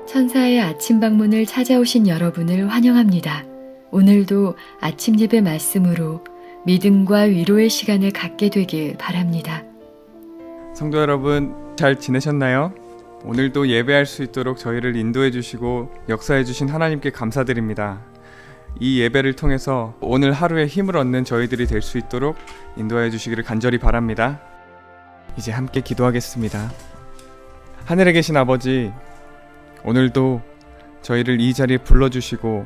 천사의 아침 방문을 찾아오신 여러분을 환영합니다. 오늘도 아침 예배 말씀으로 믿음과 위로의 시간을 갖게 되길 바랍니다. 성도 여러분, 잘 지내셨나요? 오늘도 예배할 수 있도록 저희를 인도해 주시고 역사해 주신 하나님께 감사드립니다. 이 예배를 통해서 오늘 하루에 힘을 얻는 저희들이 될 수 있도록 인도해 주시기를 간절히 바랍니다. 이제 함께 기도하겠습니다. 하늘에 계신 아버지, 오늘도 저희를 이 자리에 불러주시고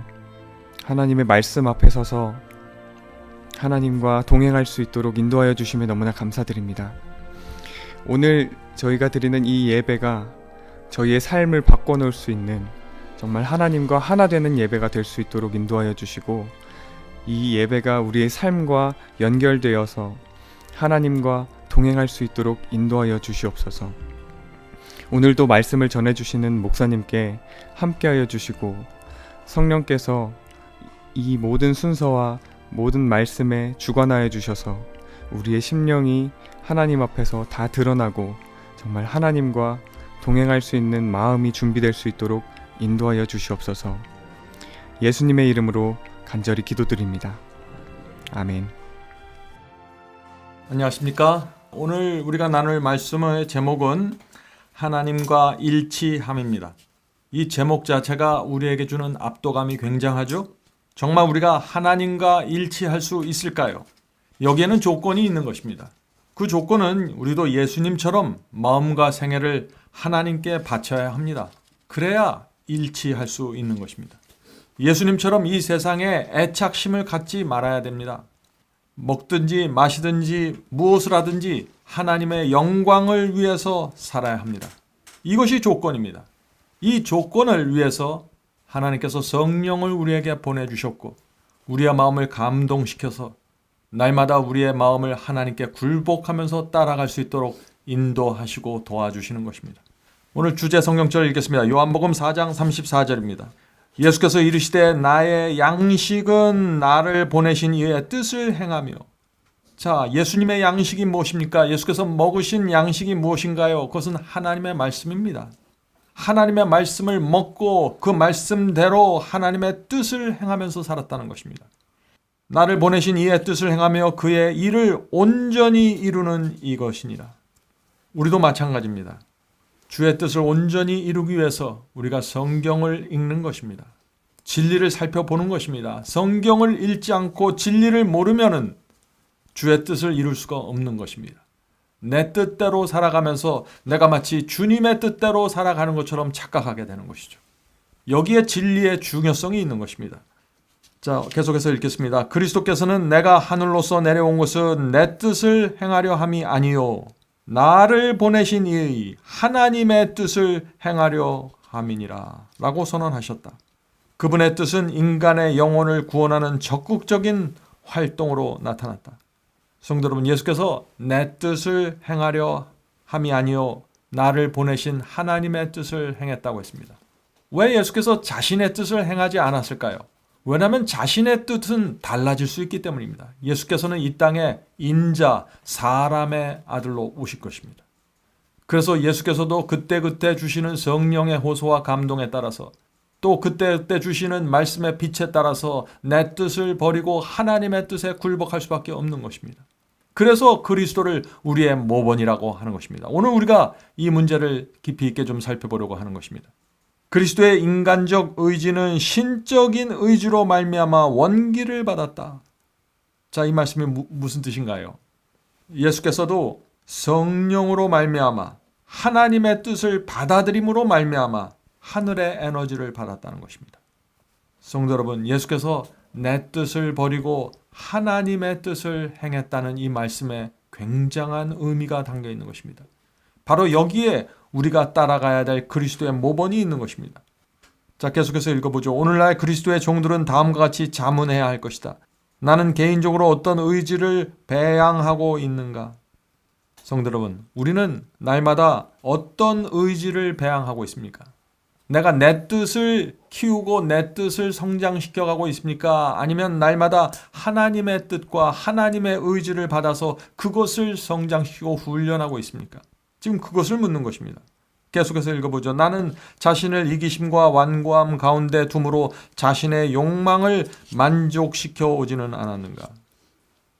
하나님의 말씀 앞에 서서 하나님과 동행할 수 있도록 인도하여 주심에 너무나 감사드립니다. 오늘 저희가 드리는 이 예배가 저희의 삶을 바꿔놓을 수 있는 정말 하나님과 하나 되는 예배가 될 수 있도록 인도하여 주시고, 이 예배가 우리의 삶과 연결되어서 하나님과 동행할 수 있도록 인도하여 주시옵소서. 오늘도 말씀을 전해주시는 목사님께 함께하여 주시고, 성령께서 이 모든 순서와 모든 말씀에 주관하여 주셔서 우리의 심령이 하나님 앞에서 다 드러나고 정말 하나님과 동행할 수 있는 마음이 준비될 수 있도록 인도하여 주시옵소서. 예수님의 이름으로 간절히 기도드립니다. 아멘. 안녕하십니까? 오늘 우리가 나눌 말씀의 제목은 하나님과 일치함입니다. 이 제목 자체가 우리에게 주는 압도감이 굉장하죠? 정말 우리가 하나님과 일치할 수 있을까요? 여기에는 조건이 있는 것입니다. 그 조건은 우리도 예수님처럼 마음과 생애를 하나님께 바쳐야 합니다. 그래야 일치할 수 있는 것입니다. 예수님처럼 이 세상에 애착심을 갖지 말아야 됩니다. 먹든지 마시든지 무엇을 하든지 하나님의 영광을 위해서 살아야 합니다. 이것이 조건입니다. 이 조건을 위해서 하나님께서 성령을 우리에게 보내주셨고, 우리의 마음을 감동시켜서 날마다 우리의 마음을 하나님께 굴복하면서 따라갈 수 있도록 인도하시고 도와주시는 것입니다. 오늘 주제 성경절 읽겠습니다. 요한복음 4장 34절입니다. 예수께서 이르시되 나의 양식은 나를 보내신 이의 뜻을 행하며. 자, 예수님의 양식이 무엇입니까? 예수께서 먹으신 양식이 무엇인가요? 그것은 하나님의 말씀입니다. 하나님의 말씀을 먹고 그 말씀대로 하나님의 뜻을 행하면서 살았다는 것입니다. 나를 보내신 이의 뜻을 행하며 그의 일을 온전히 이루는 이것이니라. 우리도 마찬가지입니다. 주의 뜻을 온전히 이루기 위해서 우리가 성경을 읽는 것입니다. 진리를 살펴보는 것입니다. 성경을 읽지 않고 진리를 모르면은 주의 뜻을 이룰 수가 없는 것입니다. 내 뜻대로 살아가면서 내가 마치 주님의 뜻대로 살아가는 것처럼 착각하게 되는 것이죠. 여기에 진리의 중요성이 있는 것입니다. 자, 계속해서 읽겠습니다. 그리스도께서는 내가 하늘로서 내려온 것은 내 뜻을 행하려 함이 아니요 나를 보내신 이의 하나님의 뜻을 행하려 함이니라 라고 선언하셨다. 그분의 뜻은 인간의 영혼을 구원하는 적극적인 활동으로 나타났다. 성도 여러분, 예수께서 내 뜻을 행하려 함이 아니요 나를 보내신 하나님의 뜻을 행했다고 했습니다. 왜 예수께서 자신의 뜻을 행하지 않았을까요? 왜냐하면 자신의 뜻은 달라질 수 있기 때문입니다. 예수께서는 이 땅에 인자, 사람의 아들로 오실 것입니다. 그래서 예수께서도 그때그때 주시는 성령의 호소와 감동에 따라서, 또 그때그때 주시는 말씀의 빛에 따라서 내 뜻을 버리고 하나님의 뜻에 굴복할 수밖에 없는 것입니다. 그래서 그리스도를 우리의 모본이라고 하는 것입니다. 오늘 우리가 이 문제를 깊이 있게 좀 살펴보려고 하는 것입니다. 그리스도의 인간적 의지는 신적인 의지로 말미암아 원기를 받았다. 자, 이 말씀이 무슨 뜻인가요? 예수께서도 성령으로 말미암아 하나님의 뜻을 받아들임으로 말미암아 하늘의 에너지를 받았다는 것입니다. 성도 여러분, 예수께서 내 뜻을 버리고 하나님의 뜻을 행했다는 이 말씀에 굉장한 의미가 담겨 있는 것입니다. 바로 여기에 우리가 따라가야 될 그리스도의 모본이 있는 것입니다. 자, 계속해서 읽어보죠. 오늘날 그리스도의 종들은 다음과 같이 자문해야 할 것이다. 나는 개인적으로 어떤 의지를 배양하고 있는가? 성도 여러분, 우리는 날마다 어떤 의지를 배양하고 있습니까? 내가 내 뜻을 키우고 내 뜻을 성장시켜가고 있습니까? 아니면 날마다 하나님의 뜻과 하나님의 의지를 받아서 그것을 성장시키고 훈련하고 있습니까? 지금 그것을 묻는 것입니다. 계속해서 읽어보죠. 나는 자신을 이기심과 완고함 가운데 둠으로 자신의 욕망을 만족시켜 오지는 않았는가.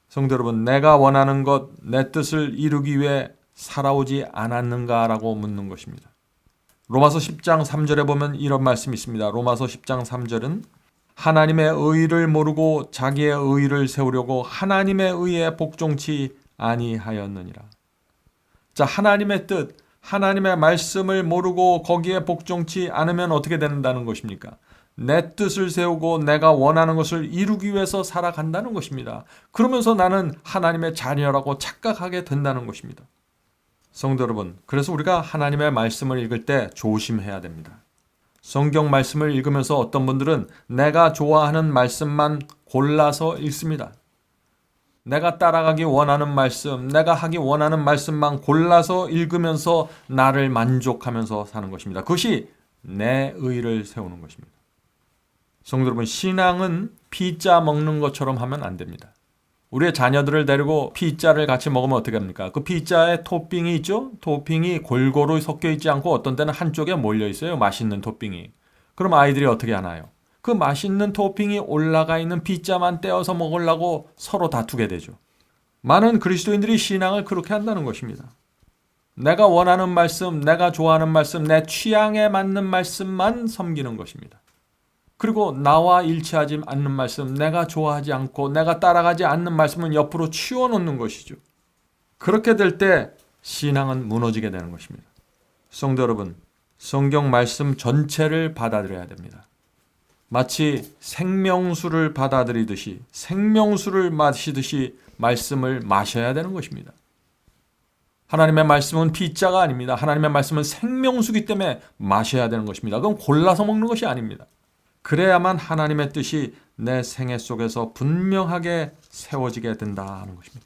성도 여러분, 내가 원하는 것, 내 뜻을 이루기 위해 살아오지 않았는가라고 묻는 것입니다. 로마서 10장 3절에 보면 이런 말씀이 있습니다. 로마서 10장 3절은 하나님의 의를 모르고 자기의 의를 세우려고 하나님의 의에 복종치 아니하였느니라. 자, 하나님의 뜻, 하나님의 말씀을 모르고 거기에 복종치 않으면 어떻게 된다는 것입니까? 내 뜻을 세우고 내가 원하는 것을 이루기 위해서 살아간다는 것입니다. 그러면서 나는 하나님의 자녀라고 착각하게 된다는 것입니다. 성도 여러분, 그래서 우리가 하나님의 말씀을 읽을 때 조심해야 됩니다. 성경 말씀을 읽으면서 어떤 분들은 내가 좋아하는 말씀만 골라서 읽습니다. 내가 따라가기 원하는 말씀, 내가 하기 원하는 말씀만 골라서 읽으면서 나를 만족하면서 사는 것입니다. 그것이 내 의를 세우는 것입니다. 성도 여러분, 신앙은 피자 먹는 것처럼 하면 안 됩니다. 우리의 자녀들을 데리고 피자를 같이 먹으면 어떻게 합니까? 그 피자에 토핑이 있죠? 토핑이 골고루 섞여 있지 않고 어떤 때는 한쪽에 몰려 있어요. 맛있는 토핑이. 그럼 아이들이 어떻게 하나요? 그 맛있는 토핑이 올라가 있는 피자만 떼어서 먹으려고 서로 다투게 되죠. 많은 그리스도인들이 신앙을 그렇게 한다는 것입니다. 내가 원하는 말씀, 내가 좋아하는 말씀, 내 취향에 맞는 말씀만 섬기는 것입니다. 그리고 나와 일치하지 않는 말씀, 내가 좋아하지 않고 내가 따라가지 않는 말씀은 옆으로 치워놓는 것이죠. 그렇게 될 때 신앙은 무너지게 되는 것입니다. 성도 여러분, 성경 말씀 전체를 받아들여야 됩니다. 마치 생명수를 받아들이듯이, 생명수를 마시듯이 말씀을 마셔야 되는 것입니다. 하나님의 말씀은 피자가 아닙니다. 하나님의 말씀은 생명수기 때문에 마셔야 되는 것입니다. 그건 골라서 먹는 것이 아닙니다. 그래야만 하나님의 뜻이 내 생애 속에서 분명하게 세워지게 된다는 것입니다.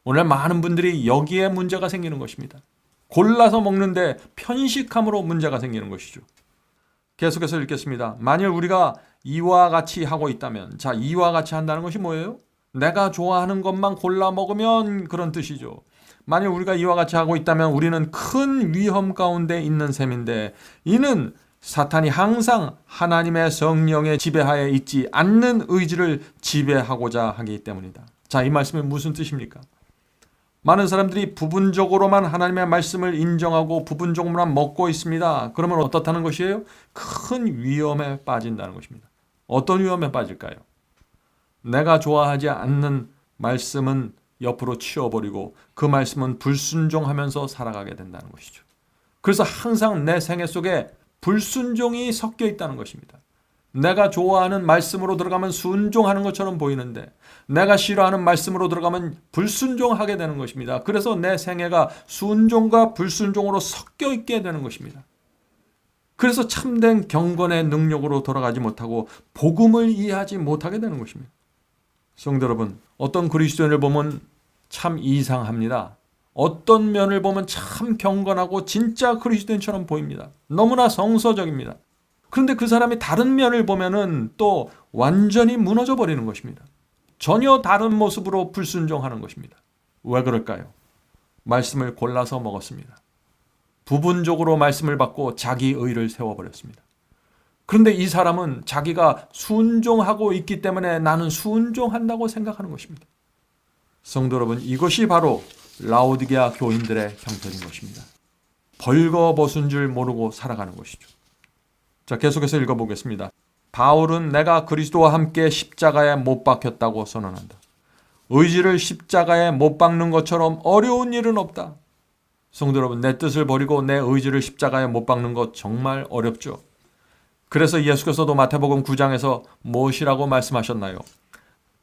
오늘 많은 분들이 여기에 문제가 생기는 것입니다. 골라서 먹는데 편식함으로 문제가 생기는 것이죠. 계속해서 읽겠습니다. 만일 우리가 이와 같이 하고 있다면, 자, 이와 같이 한다는 것이 뭐예요? 내가 좋아하는 것만 골라 먹으면 그런 뜻이죠. 만일 우리가 이와 같이 하고 있다면 우리는 큰 위험 가운데 있는 셈인데, 이는 사탄이 항상 하나님의 성령의 지배하에 있지 않는 의지를 지배하고자 하기 때문이다. 자, 이 말씀이 무슨 뜻입니까? 많은 사람들이 부분적으로만 하나님의 말씀을 인정하고 부분적으로만 먹고 있습니다. 그러면 어떻다는 것이에요? 큰 위험에 빠진다는 것입니다. 어떤 위험에 빠질까요? 내가 좋아하지 않는 말씀은 옆으로 치워버리고 그 말씀은 불순종하면서 살아가게 된다는 것이죠. 그래서 항상 내 생애 속에 불순종이 섞여 있다는 것입니다. 내가 좋아하는 말씀으로 들어가면 순종하는 것처럼 보이는데 내가 싫어하는 말씀으로 들어가면 불순종하게 되는 것입니다. 그래서 내 생애가 순종과 불순종으로 섞여 있게 되는 것입니다. 그래서 참된 경건의 능력으로 돌아가지 못하고 복음을 이해하지 못하게 되는 것입니다. 성도 여러분, 어떤 그리스도인을 보면 참 이상합니다. 어떤 면을 보면 참 경건하고 진짜 그리스도인처럼 보입니다. 너무나 성서적입니다. 그런데 그 사람이 다른 면을 보면은 또 완전히 무너져 버리는 것입니다. 전혀 다른 모습으로 불순종하는 것입니다. 왜 그럴까요? 말씀을 골라서 먹었습니다. 부분적으로 말씀을 받고 자기 의를 세워버렸습니다. 그런데 이 사람은 자기가 순종하고 있기 때문에 나는 순종한다고 생각하는 것입니다. 성도 여러분, 이것이 바로 라오디게아 교인들의 형편인 것입니다. 벌거벗은 줄 모르고 살아가는 것이죠. 자, 계속해서 읽어보겠습니다. 바울은 내가 그리스도와 함께 십자가에 못 박혔다고 선언한다. 의지를 십자가에 못 박는 것처럼 어려운 일은 없다. 성도 여러분, 내 뜻을 버리고 내 의지를 십자가에 못 박는 것 정말 어렵죠. 그래서 예수께서도 마태복음 9장에서 무엇이라고 말씀하셨나요?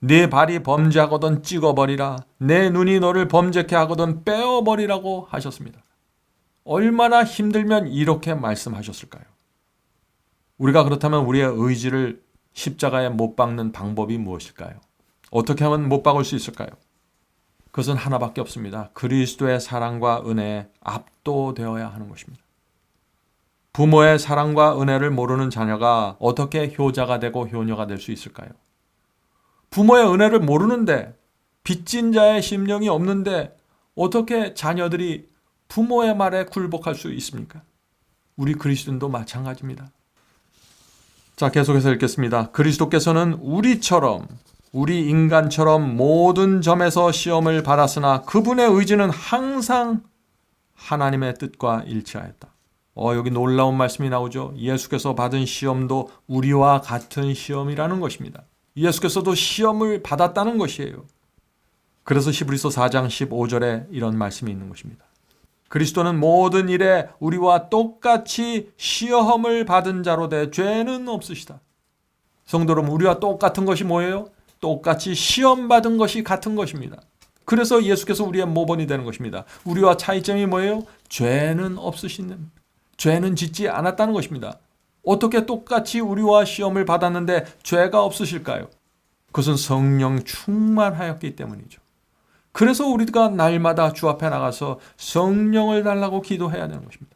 네 발이 범죄하거든 찍어버리라. 내 눈이 너를 범죄케 하거든 빼어버리라고 하셨습니다. 얼마나 힘들면 이렇게 말씀하셨을까요? 우리가 그렇다면 우리의 의지를 십자가에 못 박는 방법이 무엇일까요? 어떻게 하면 못 박을 수 있을까요? 그것은 하나밖에 없습니다. 그리스도의 사랑과 은혜에 압도되어야 하는 것입니다. 부모의 사랑과 은혜를 모르는 자녀가 어떻게 효자가 되고 효녀가 될 수 있을까요? 부모의 은혜를 모르는데, 빚진 자의 심령이 없는데 어떻게 자녀들이 부모의 말에 굴복할 수 있습니까? 우리 그리스도인도 마찬가지입니다. 자, 계속해서 읽겠습니다. 그리스도께서는 우리 인간처럼 모든 점에서 시험을 받았으나 그분의 의지는 항상 하나님의 뜻과 일치하였다. 여기 놀라운 말씀이 나오죠. 예수께서 받은 시험도 우리와 같은 시험이라는 것입니다. 예수께서도 시험을 받았다는 것이에요. 그래서 히브리서 4장 15절에 이런 말씀이 있는 것입니다. 그리스도는 모든 일에 우리와 똑같이 시험을 받은 자로 돼 죄는 없으시다. 성도 여러분, 우리와 똑같은 것이 뭐예요? 똑같이 시험 받은 것이 같은 것입니다. 그래서 예수께서 우리의 모본이 되는 것입니다. 우리와 차이점이 뭐예요? 죄는 없으신, 죄는 짓지 않았다는 것입니다. 어떻게 똑같이 우리와 시험을 받았는데 죄가 없으실까요? 그것은 성령 충만하였기 때문이죠. 그래서 우리가 날마다 주 앞에 나가서 성령을 달라고 기도해야 되는 것입니다.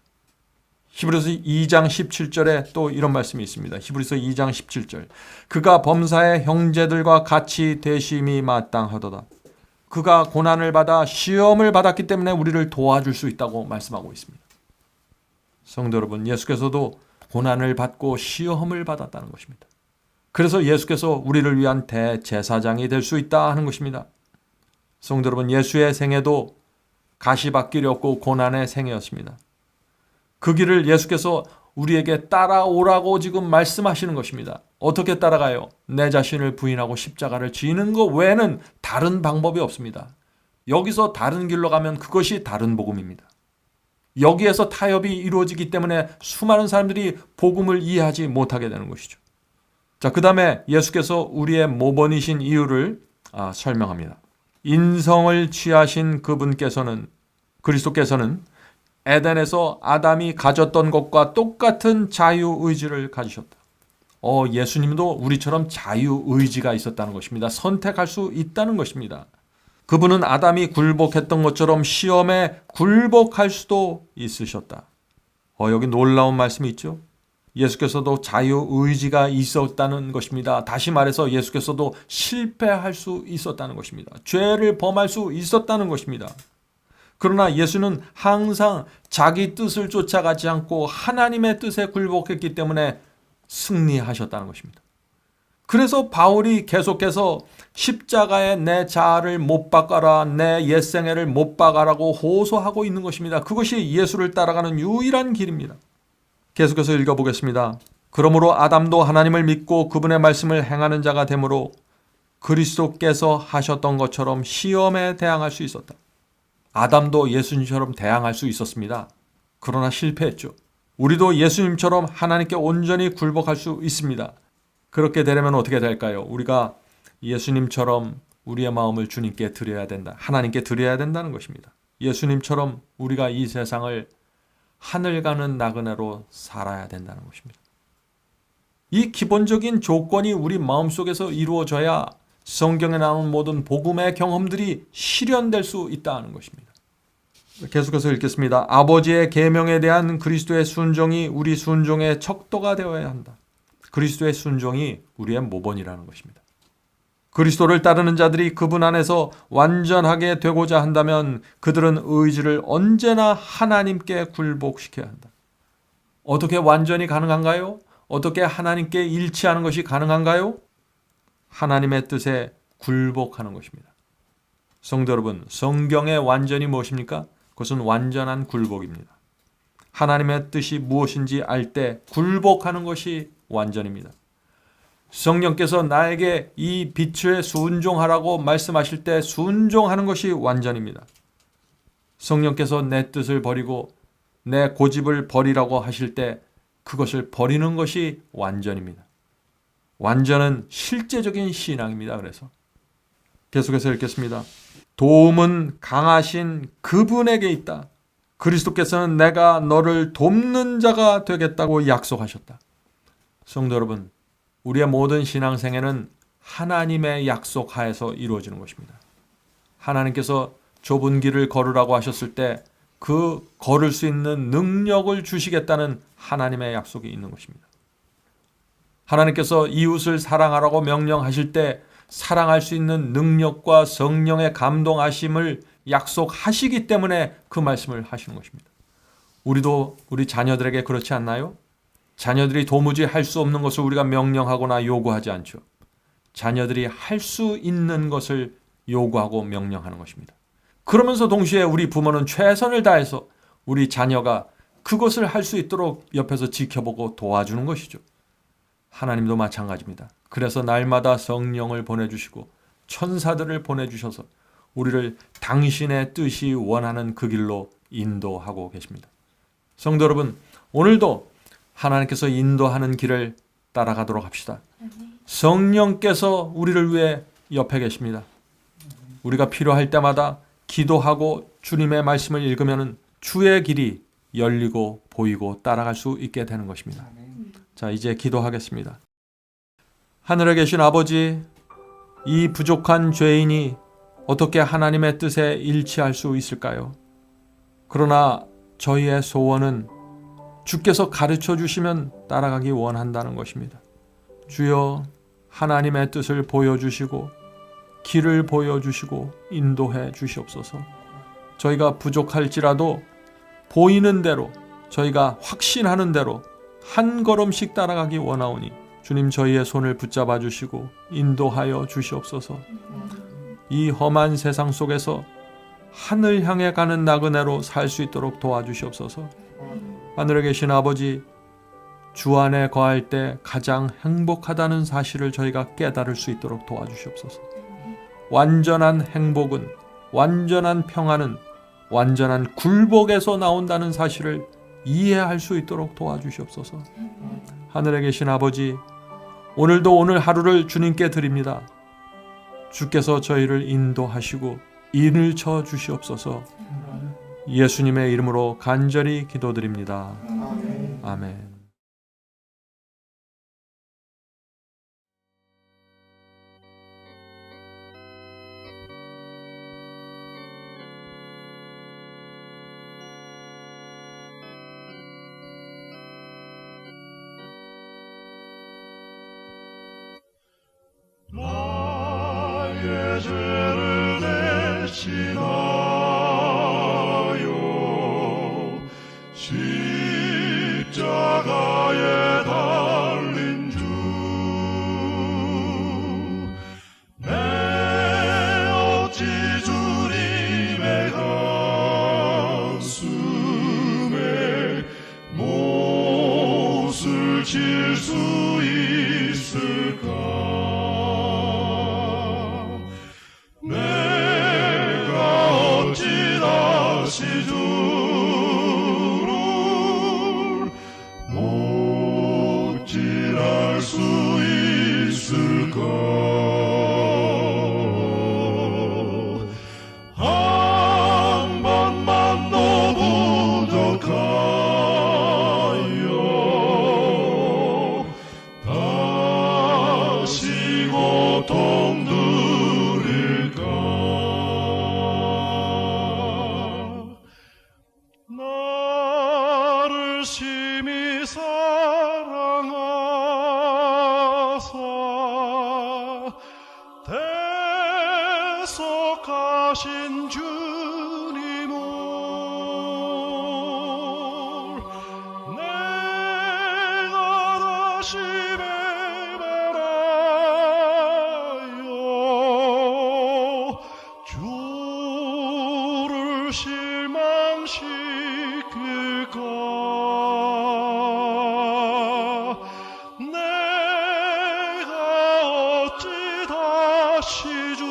히브리서 2장 17절에 또 이런 말씀이 있습니다. 히브리서 2장 17절. 그가 범사의 형제들과 같이 대심이 마땅하도다. 그가 고난을 받아 시험을 받았기 때문에 우리를 도와줄 수 있다고 말씀하고 있습니다. 성도 여러분, 예수께서도 고난을 받고 시험을 받았다는 것입니다. 그래서 예수께서 우리를 위한 대제사장이 될 수 있다 하는 것입니다. 성도 여러분, 예수의 생애도 가시밭길이 없고 고난의 생애였습니다. 그 길을 예수께서 우리에게 따라오라고 지금 말씀하시는 것입니다. 어떻게 따라가요? 내 자신을 부인하고 십자가를 지는 것 외에는 다른 방법이 없습니다. 여기서 다른 길로 가면 그것이 다른 복음입니다. 여기에서 타협이 이루어지기 때문에 수많은 사람들이 복음을 이해하지 못하게 되는 것이죠. 자, 그 다음에 예수께서 우리의 모본이신 이유를 설명합니다. 인성을 취하신 그리스도께서는 에덴에서 아담이 가졌던 것과 똑같은 자유의지를 가지셨다. 예수님도 우리처럼 자유의지가 있었다는 것입니다. 선택할 수 있다는 것입니다. 그분은 아담이 굴복했던 것처럼 시험에 굴복할 수도 있으셨다. 여기 놀라운 말씀이 있죠. 예수께서도 자유의지가 있었다는 것입니다. 다시 말해서 예수께서도 실패할 수 있었다는 것입니다. 죄를 범할 수 있었다는 것입니다. 그러나 예수는 항상 자기 뜻을 쫓아가지 않고 하나님의 뜻에 굴복했기 때문에 승리하셨다는 것입니다. 그래서 바울이 계속해서 십자가에 내 자아를 못 박아라, 내 옛생애를 못 박아라고 호소하고 있는 것입니다. 그것이 예수를 따라가는 유일한 길입니다. 계속해서 읽어보겠습니다. 그러므로 아담도 하나님을 믿고 그분의 말씀을 행하는 자가 되므로 그리스도께서 하셨던 것처럼 시험에 대항할 수 있었다. 아담도 예수님처럼 대항할 수 있었습니다. 그러나 실패했죠. 우리도 예수님처럼 하나님께 온전히 굴복할 수 있습니다. 그렇게 되려면 어떻게 될까요? 우리가 예수님처럼 우리의 마음을 주님께 드려야 된다. 하나님께 드려야 된다는 것입니다. 예수님처럼 우리가 이 세상을 하늘 가는 나그네로 살아야 된다는 것입니다. 이 기본적인 조건이 우리 마음속에서 이루어져야 성경에 나오는 모든 복음의 경험들이 실현될 수 있다는 것입니다. 계속해서 읽겠습니다. 아버지의 계명에 대한 그리스도의 순종이 우리 순종의 척도가 되어야 한다. 그리스도의 순종이 우리의 모본이라는 것입니다. 그리스도를 따르는 자들이 그분 안에서 완전하게 되고자 한다면 그들은 의지를 언제나 하나님께 굴복시켜야 한다. 어떻게 완전히 가능한가요? 어떻게 하나님께 일치하는 것이 가능한가요? 하나님의 뜻에 굴복하는 것입니다. 성도 여러분, 성경의 완전이 무엇입니까? 그것은 완전한 굴복입니다. 하나님의 뜻이 무엇인지 알 때 굴복하는 것이 완전입니다. 성령께서 나에게 이 빛에 순종하라고 말씀하실 때 순종하는 것이 완전입니다. 성령께서 내 뜻을 버리고 내 고집을 버리라고 하실 때 그것을 버리는 것이 완전입니다. 완전은 실제적인 신앙입니다. 그래서 계속해서 읽겠습니다. 도움은 강하신 그분에게 있다. 그리스도께서는 내가 너를 돕는 자가 되겠다고 약속하셨다. 성도 여러분, 우리의 모든 신앙생애는 하나님의 약속하에서 이루어지는 것입니다. 하나님께서 좁은 길을 걸으라고 하셨을 때 그 걸을 수 있는 능력을 주시겠다는 하나님의 약속이 있는 것입니다. 하나님께서 이웃을 사랑하라고 명령하실 때 사랑할 수 있는 능력과 성령의 감동하심을 약속하시기 때문에 그 말씀을 하시는 것입니다. 우리도 우리 자녀들에게 그렇지 않나요? 자녀들이 도무지 할 수 없는 것을 우리가 명령하거나 요구하지 않죠. 자녀들이 할 수 있는 것을 요구하고 명령하는 것입니다. 그러면서 동시에 우리 부모는 최선을 다해서 우리 자녀가 그것을 할 수 있도록 옆에서 지켜보고 도와주는 것이죠. 하나님도 마찬가지입니다. 그래서 날마다 성령을 보내주시고 천사들을 보내주셔서 우리를 당신의 뜻이 원하는 그 길로 인도하고 계십니다. 성도 여러분, 오늘도 하나님께서 인도하는 길을 따라가도록 합시다. 성령께서 우리를 위해 옆에 계십니다. 우리가 필요할 때마다 기도하고 주님의 말씀을 읽으면 주의 길이 열리고 보이고 따라갈 수 있게 되는 것입니다. 자, 이제 기도하겠습니다. 하늘에 계신 아버지, 이 부족한 죄인이 어떻게 하나님의 뜻에 일치할 수 있을까요? 그러나 저희의 소원은 주께서 가르쳐 주시면 따라가기 원한다는 것입니다. 주여, 하나님의 뜻을 보여주시고 길을 보여주시고 인도해 주시옵소서. 저희가 부족할지라도 보이는 대로, 저희가 확신하는 대로 한 걸음씩 따라가기 원하오니 주님, 저희의 손을 붙잡아 주시고 인도하여 주시옵소서. 이 험한 세상 속에서 하늘 향해 가는 나그네로 살 수 있도록 도와주시옵소서. 하늘에 계신 아버지, 주 안에 거할 때 가장 행복하다는 사실을 저희가 깨달을 수 있도록 도와주시옵소서. 완전한 행복은, 완전한 평안은 완전한 굴복에서 나온다는 사실을 이해할 수 있도록 도와주시옵소서. 하늘에 계신 아버지, 오늘도 오늘 하루를 주님께 드립니다. 주께서 저희를 인도하시고 인을 쳐 주시옵소서. 예수님의 이름으로 간절히 기도드립니다. 아멘. 나의 죄를 대신하여 십자가에 달린 주, 내 어찌 주님의 가슴에 못을 칠 수 있을까? 주를 못질할 수 있을까? 한 번만 더 부족하여 다시 고통 들일까? 나를 심히 사랑하사 대속하신 주님을 내가 다시 배반하여 주를 실망시킬까? 내가 어찌 다시 주를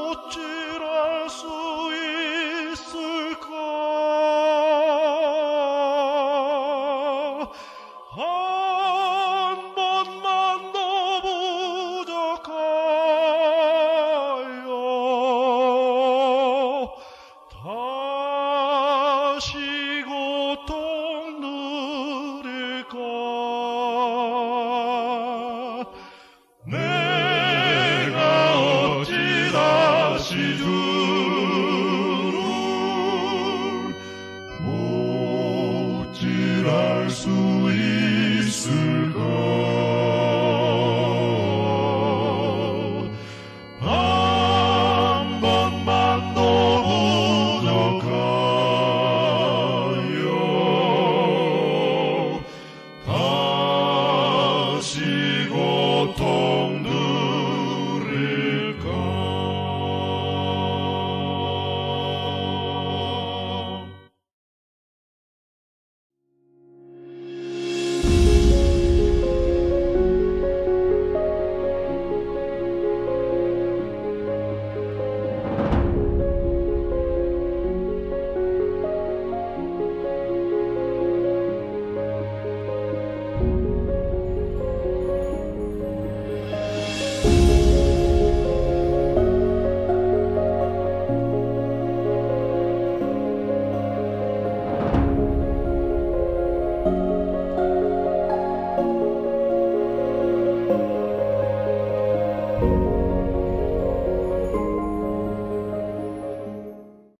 못질할 수 있을까? 한 번만 더 부족하여 다시 고통 누릴까? 내가 어찌 다시 주를 못질할 수 있을까?